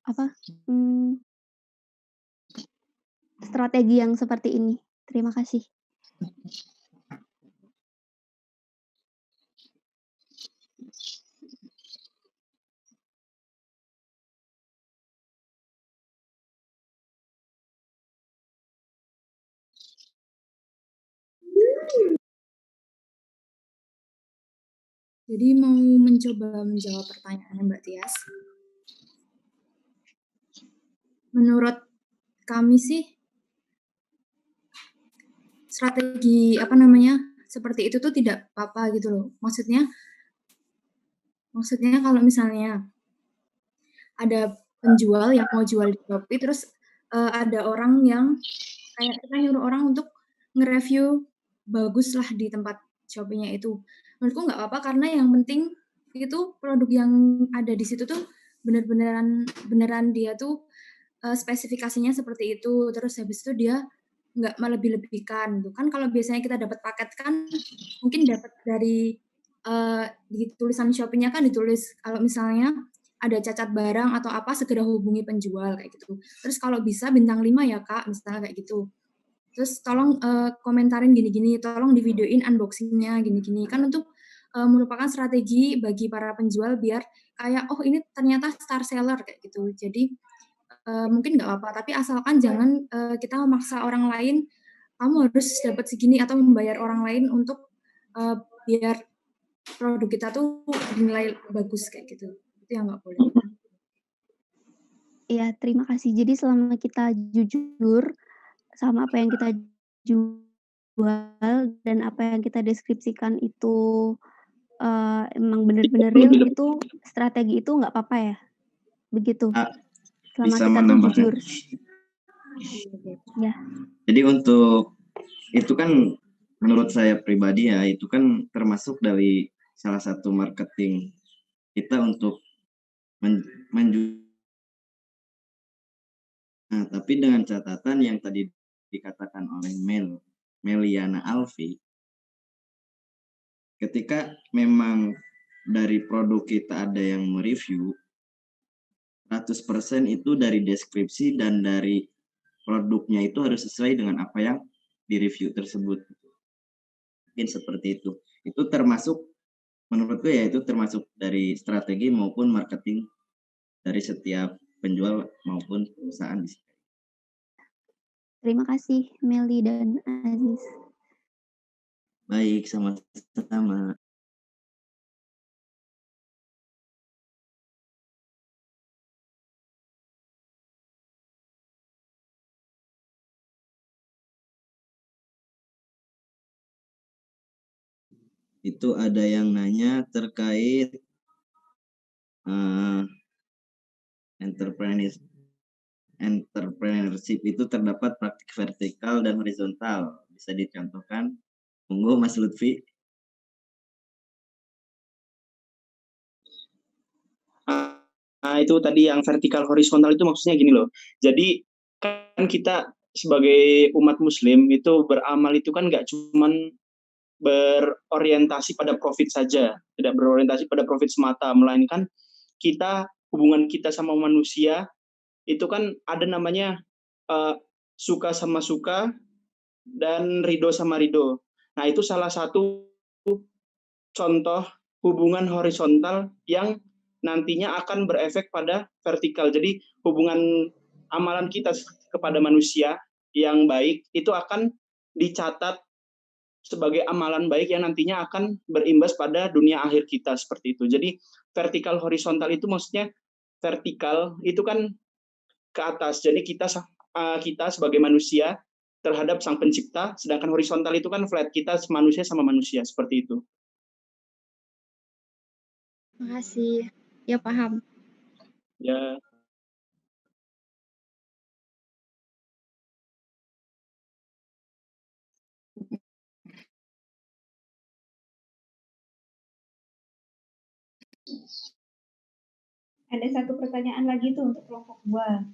apa, strategi yang seperti ini? Terima kasih. Jadi mau mencoba menjawab pertanyaannya Mbak Tias. Menurut kami sih strategi seperti itu tuh tidak apa-apa gitu loh. Maksudnya kalau misalnya ada penjual yang mau jual di Shopee terus ada orang yang kayak kita nyuruh orang untuk nge-review bagus lah di tempat Shopee-nya itu. Menurutku nggak apa-apa karena yang penting itu produk yang ada di situ tuh beneran dia tuh spesifikasinya seperti itu. Terus habis itu dia nggak melebih-lebihkan gitu kan. Kalau biasanya kita dapat paket kan mungkin dapat dari di tulisan Shopee-nya kan ditulis kalau misalnya ada cacat barang atau apa segera hubungi penjual kayak gitu. Terus kalau bisa bintang 5 ya Kak, misalnya kayak gitu. Terus tolong komentarin gini-gini, tolong divideoin unboxing-nya gini-gini. Kan untuk merupakan strategi bagi para penjual biar kayak oh ini ternyata star seller kayak gitu. Jadi mungkin nggak apa-apa, tapi asalkan jangan kita memaksa orang lain kamu harus dapat segini atau membayar orang lain untuk biar produk kita tuh dinilai bagus kayak gitu. Itu yang nggak boleh. Iya, terima kasih. Jadi selama kita jujur sama apa yang kita jual dan apa yang kita deskripsikan itu, emang bener-bener real, itu strategi itu nggak apa-apa ya? Begitu? Selama Bisa kita tuh menambahkan. jujur. Ya. Jadi untuk itu kan menurut saya pribadi ya, itu kan termasuk dari salah satu marketing kita untuk Nah, tapi dengan catatan yang tadi dikatakan oleh Meliana Alfi, ketika memang dari produk kita ada yang mereview, 100% itu dari deskripsi dan dari produknya itu harus sesuai dengan apa yang di-review tersebut. Mungkin seperti itu. Itu termasuk, menurutku ya itu termasuk dari strategi maupun marketing dari setiap penjual maupun perusahaan di sini. Terima kasih Meli dan Aziz. Baik, sama-sama. Itu ada yang nanya terkait entrepreneurship itu terdapat praktik vertikal dan horizontal. Bisa dicontohkan? Monggo Mas Lutfi. Nah, itu tadi yang vertikal horizontal itu maksudnya gini loh. Jadi kan kita sebagai umat muslim itu beramal itu kan nggak cuman berorientasi pada profit saja, tidak berorientasi pada profit semata, melainkan hubungan kita sama manusia itu kan ada namanya suka sama suka dan ridho sama ridho. Nah, itu salah satu contoh hubungan horizontal yang nantinya akan berefek pada vertikal. Jadi hubungan amalan kita kepada manusia yang baik itu akan dicatat sebagai amalan baik yang nantinya akan berimbas pada dunia akhir kita, seperti itu. Jadi vertikal horizontal itu maksudnya vertikal itu kan ke atas. Jadi kita sebagai manusia terhadap sang pencipta, sedangkan horizontal itu kan flat, kita manusia sama manusia, seperti itu. Makasih. Ya paham. Ya. Ada satu pertanyaan lagi tuh untuk kelompok 2.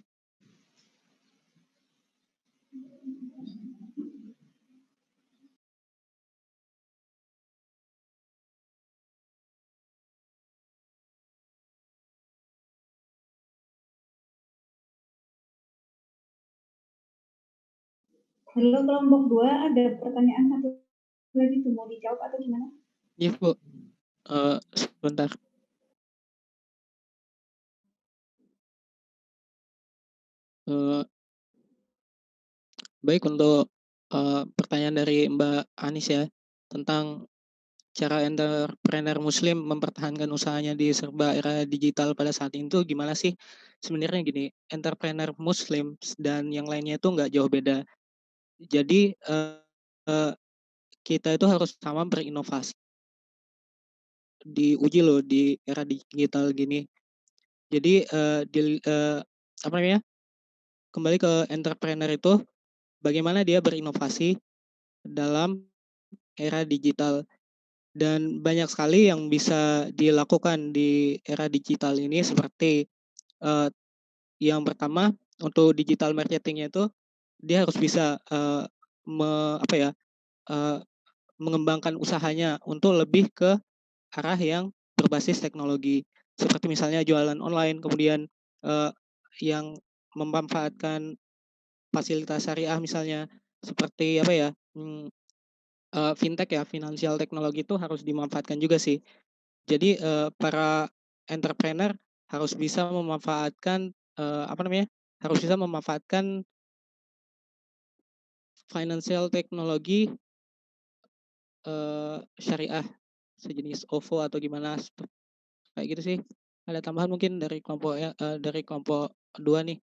Halo kelompok 2, ada pertanyaan satu lagi tuh, mau dijawab atau gimana? Iya Bu, sebentar. Baik, untuk pertanyaan dari Mbak Anis ya, tentang cara entrepreneur muslim mempertahankan usahanya di serba era digital pada saat itu gimana sih? Sebenarnya gini, entrepreneur muslim dan yang lainnya itu nggak jauh beda. Jadi kita itu harus sama berinovasi. Diuji loh di era digital gini. Jadi apa namanya? Kembali ke entrepreneur itu bagaimana dia berinovasi dalam era digital. Dan banyak sekali yang bisa dilakukan di era digital ini, seperti yang pertama untuk digital marketingnya itu dia harus bisa mengembangkan usahanya untuk lebih ke arah yang berbasis teknologi, seperti misalnya jualan online, kemudian yang memanfaatkan fasilitas syariah misalnya, seperti fintech ya, financial teknologi itu harus dimanfaatkan juga sih. Jadi para entrepreneur harus bisa memanfaatkan harus bisa memanfaatkan financial teknologi syariah sejenis OVO atau gimana kayak gitu sih. Ada tambahan mungkin dari kelompok 2 nih.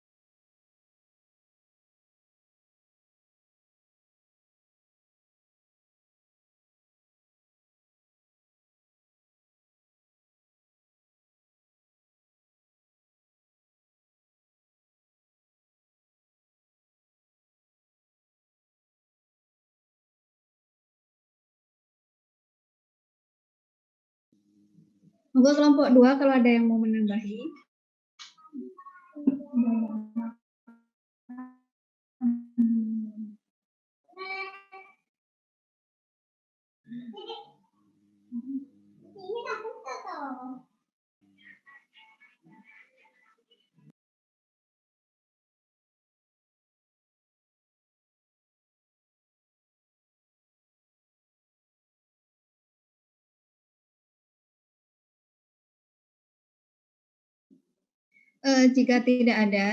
Monggo kelompok 2 kalau ada yang mau menambahi. Jika tidak ada,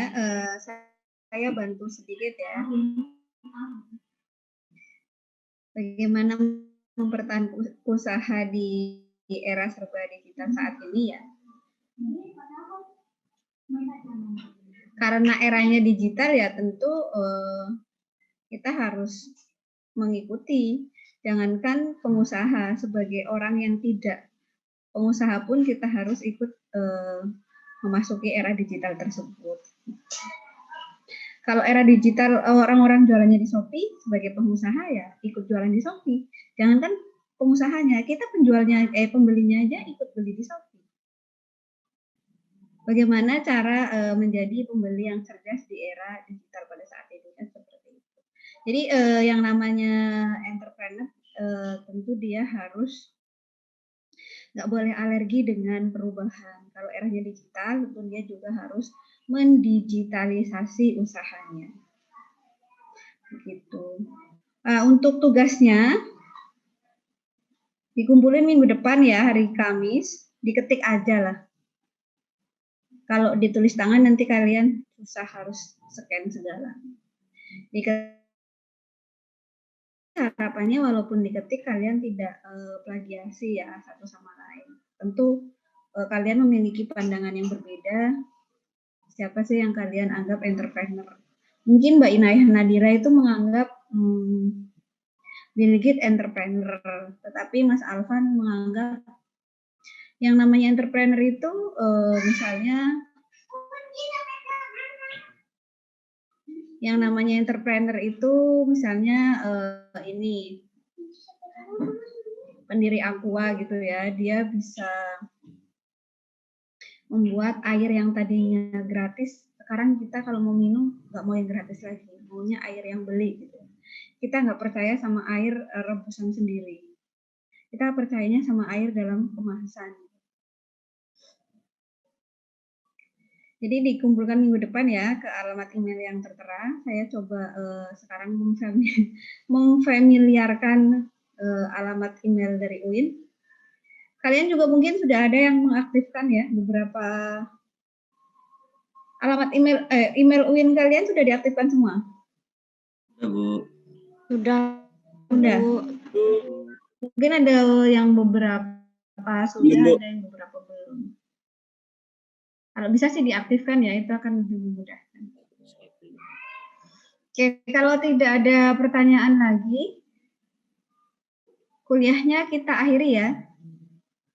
saya bantu sedikit ya. Bagaimana mempertahankan usaha di era serba digital saat ini ya. Karena eranya digital ya tentu kita harus mengikuti. Jangankan pengusaha, sebagai orang yang tidak pengusaha pun kita harus ikut memasuki era digital tersebut. Kalau era digital orang-orang jualannya di Shopee, sebagai pengusaha ya ikut jualan di Shopee. Jangankan pengusahanya, kita pembelinya aja ikut beli di Shopee. Bagaimana cara menjadi pembeli yang cerdas di era digital pada saat ini kan seperti itu. Jadi yang namanya entrepreneur tentu dia harus nggak boleh alergi dengan perubahan. Kalau eranya digital, tentu dia juga harus mendigitalisasi usahanya. Begitu. Untuk tugasnya dikumpulin minggu depan ya, hari Kamis, diketik aja lah. Kalau ditulis tangan nanti kalian susah harus scan segala. Harapannya walaupun diketik kalian tidak plagiasi ya satu sama lain. Tentu kalian memiliki pandangan yang berbeda. Siapa sih yang kalian anggap entrepreneur? Mungkin Mbak Inayah Nadira itu menganggap Bill Gates entrepreneur, tetapi Mas Alvan menganggap yang namanya entrepreneur itu misalnya ini pendiri Aqua gitu ya, dia bisa membuat air yang tadinya gratis, sekarang kita kalau mau minum nggak mau yang gratis lagi, maunya air yang beli gitu. Kita nggak percaya sama air rebusan sendiri, kita percayanya sama air dalam kemasan. Jadi dikumpulkan minggu depan ya ke alamat email yang tertera. Saya coba sekarang memfamiliarkan alamat email dari UIN. Kalian juga mungkin sudah ada yang mengaktifkan ya beberapa alamat email UIN kalian sudah diaktifkan semua? Sudah, Bu. Sudah. Bu. Mungkin ada yang beberapa sudah, ada yang beberapa belum. Kalau bisa sih diaktifkan ya, itu akan lebih memudahkan. Oke, kalau tidak ada pertanyaan lagi, kuliahnya kita akhiri ya.